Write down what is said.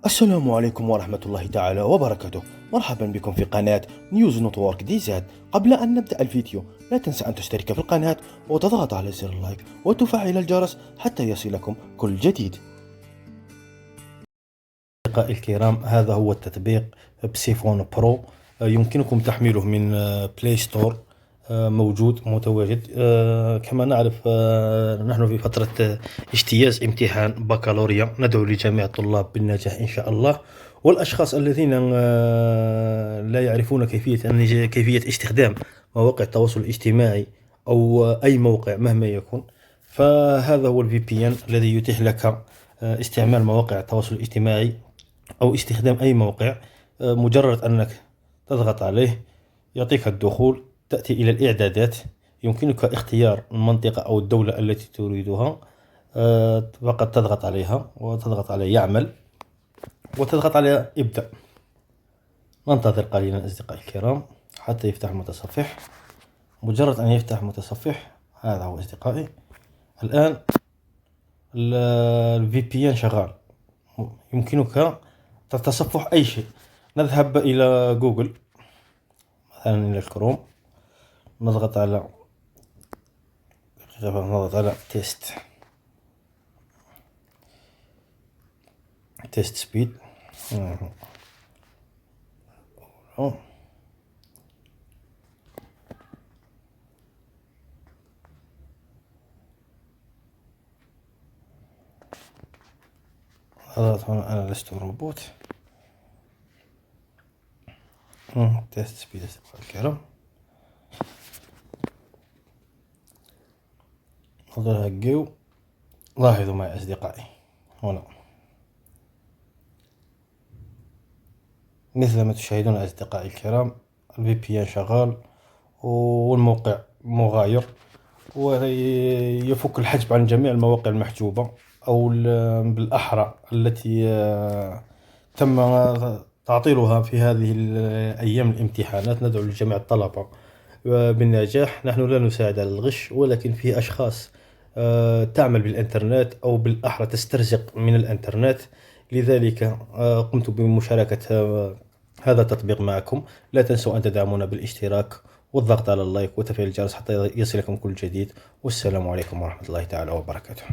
السلام عليكم ورحمة الله تعالى وبركاته. مرحبا بكم في قناة نيوز نتورك دي زاد. قبل أن نبدأ الفيديو لا تنسى أن تشترك في القناة وتضغط على زر اللايك وتفعل الجرس حتى يصلكم كل جديد. أصدقائي الكرام، هذا هو التطبيق بسيفون برو. يمكنكم تحميله من بلاي ستور. موجود متواجد. كما نعرف، نحن في فترة اجتياز امتحان بكالوريا. ندعو لجميع الطلاب بالنجاح إن شاء الله. والأشخاص الذين لا يعرفون كيفية استخدام مواقع التواصل الاجتماعي أو أي موقع مهما يكن، فهذا هو ال VPN الذي يتيح لك استعمال مواقع التواصل الاجتماعي أو استخدام أي موقع. مجرد أنك تضغط عليه يعطيك الدخول. تأتي إلى الإعدادات، يمكنك اختيار المنطقة أو الدولة التي تريدها. فقط تضغط عليها وتضغط على يعمل وتضغط على ابدأ. ننتظر قليلا أصدقائي الكرام حتى يفتح المتصفح. مجرد أن يفتح المتصفح، هذا هو أصدقائي الآن ال VPN شغال. يمكنك تصفح أي شيء. نذهب إلى جوجل، مثلا إلى الكروم. نضغط على تيست سبيد. اضغط هنا، أنا لست روبوت. تيست سبيد أصدقائي الكرام. نضغط جو. لاحظوا معي أصدقائي هنا مثل ما تشاهدون أصدقائي الكرام، ال VPN شغال والموقع مغاير، ويفك الحجب عن جميع المواقع المحجوبة أو بالأحرى التي تم تعطيلها في هذه الأيام الامتحانات. ندعو لجميع الطلبة بالنجاح. نحن لا نساعد على الغش، ولكن في أشخاص تعمل بالإنترنت أو بالأحرى تسترزق من الإنترنت. لذلك قمت بمشاركة هذا التطبيق معكم. لا تنسوا أن تدعمونا بالاشتراك والضغط على اللايك وتفعيل الجرس حتى يصلكم كل جديد. والسلام عليكم ورحمة الله تعالى وبركاته.